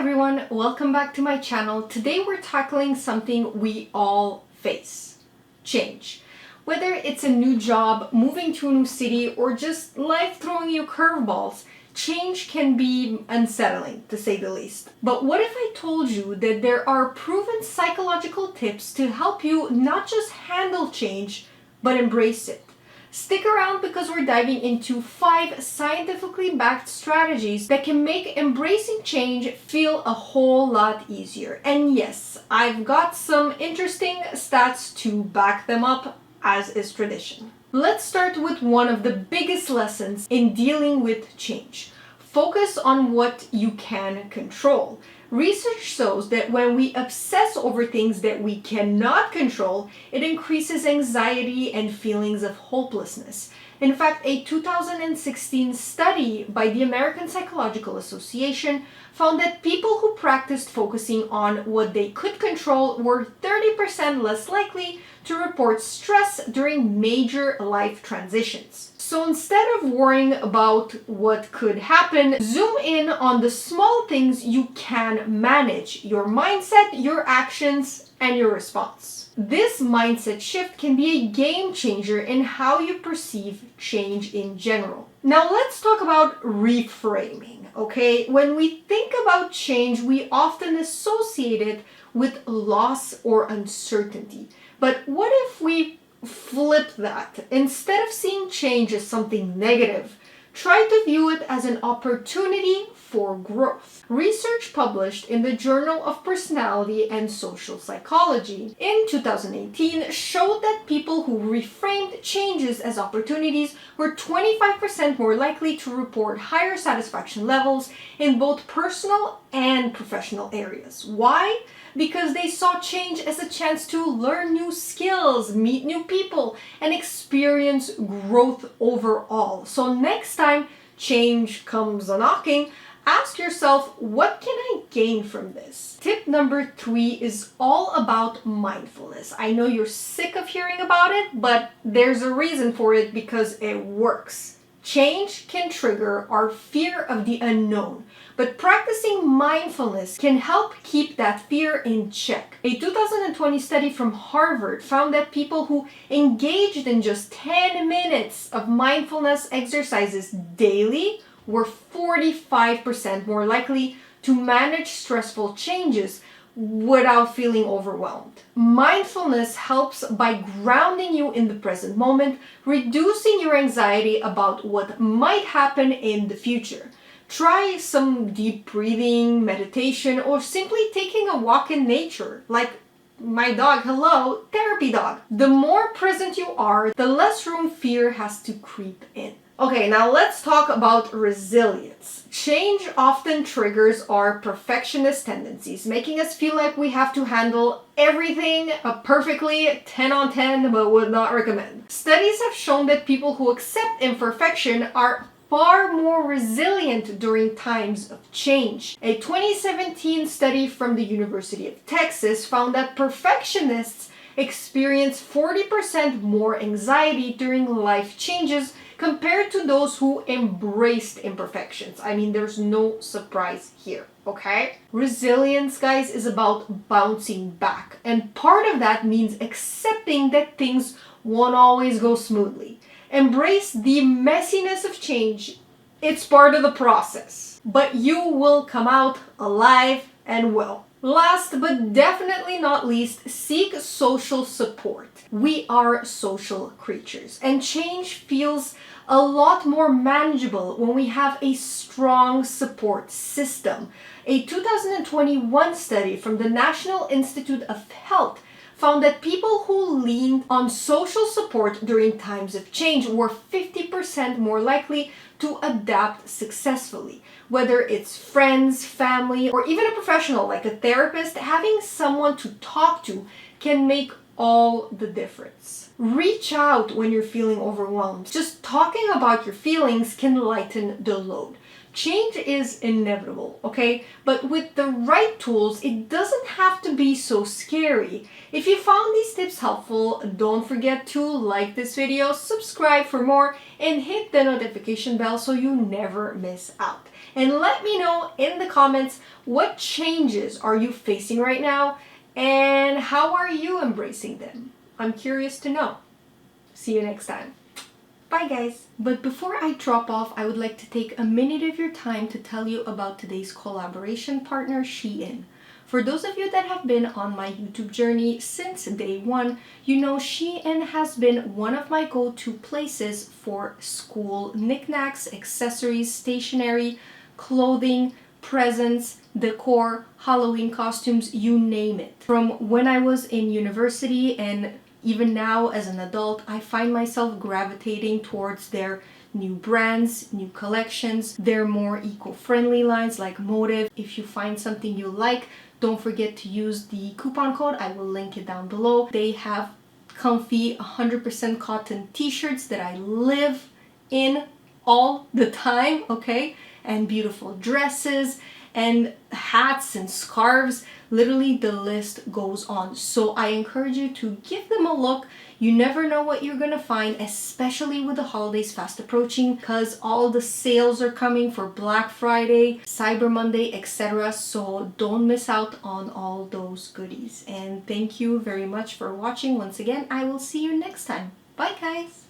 everyone, welcome back to my channel. Today we're tackling something we all face: change. Whether it's a new job, moving to a new city, or just life throwing you curveballs, change can be unsettling, to say the least. But what if I told you that there are proven psychological tips to help you not just handle change, but embrace it? Stick around because we're diving into 5 scientifically backed strategies that can make embracing change feel a whole lot easier. And yes, I've got some interesting stats to back them up, as is tradition. Let's start with one of the biggest lessons in dealing with change. Focus on what you can control. Research shows that when we obsess over things that we cannot control, it increases anxiety and feelings of hopelessness. In fact, a 2016 study by the American Psychological Association found that people who practiced focusing on what they could control were 30% less likely to report stress during major life transitions. So instead of worrying about what could happen, zoom in on the small things you can manage: your mindset, your actions, and your response. This mindset shift can be a game changer in how you perceive change in general. Now let's talk about reframing, okay? When we think about change, we often associate it with loss or uncertainty. But what if we flip that? Instead of seeing change as something negative, try to view it as an opportunity for growth. Research published in the Journal of Personality and Social Psychology in 2018 showed that people who reframed changes as opportunities were 25% more likely to report higher satisfaction levels in both personal and professional areas. Why? Because they saw change as a chance to learn new skills, meet new people, and experience growth overall. So next time change comes a-knocking, ask yourself, what can I gain from this? Tip number 3 is all about mindfulness. I know you're sick of hearing about it, but there's a reason for it, because it works. Change can trigger our fear of the unknown, but practicing mindfulness can help keep that fear in check. A 2020 study from Harvard found that people who engaged in just 10 minutes of mindfulness exercises daily were 45% more likely to manage stressful changes without feeling overwhelmed. Mindfulness helps by grounding you in the present moment, reducing your anxiety about what might happen in the future. Try some deep breathing, meditation, or simply taking a walk in nature, like my dog, hello, therapy dog. The more present you are, the less room fear has to creep in. Okay, now let's talk about resilience. Change often triggers our perfectionist tendencies, making us feel like we have to handle everything perfectly, 10 on 10, but would not recommend. Studies have shown that people who accept imperfection are far more resilient during times of change. A 2017 study from the University of Texas found that perfectionists experience 40% more anxiety during life changes compared to those who embraced imperfections. I mean, there's no surprise here, okay? Resilience, guys, is about bouncing back. And part of that means accepting that things won't always go smoothly. Embrace the messiness of change. It's part of the process. But you will come out alive and well. Last but definitely not least, seek social support. We are social creatures, and change feels a lot more manageable when we have a strong support system. A 2021 study from the National Institute of Health found that people who leaned on social support during times of change were 50% more likely to adapt successfully. Whether it's friends, family, or even a professional like a therapist, having someone to talk to can make all the difference. Reach out when you're feeling overwhelmed. Just talking about your feelings can lighten the load. Change is inevitable, okay? But with the right tools, it doesn't have to be so scary. If you found these tips helpful, don't forget to like this video, subscribe for more, and hit the notification bell so you never miss out. and let me know in the comments what changes are you facing right now and how are you embracing them. I'm curious to know. See you next time. Bye guys! But before I drop off, I would like to take a minute of your time to tell you about today's collaboration partner, Shein. For those of you that have been on my YouTube journey since day one, you know Shein has been one of my go-to places for school knickknacks, accessories, stationery, clothing, presents, decor, Halloween costumes, you name it. From when I was in university and even now as an adult, I find myself gravitating towards their new brands, new collections, their more eco-friendly lines like Motive. If you find something you like, don't forget to use the coupon code. I will link it down below. They have comfy 100% cotton t-shirts that I live in all the time, okay? And beautiful dresses and hats and scarves. Literally the list goes on. So I encourage you to give them a look. You never know what you're gonna find, especially with the holidays fast approaching, because all the sales are coming for Black Friday, Cyber Monday, etc. So don't miss out on all those goodies. And thank you very much for watching. Once again, I will see you next time. Bye guys!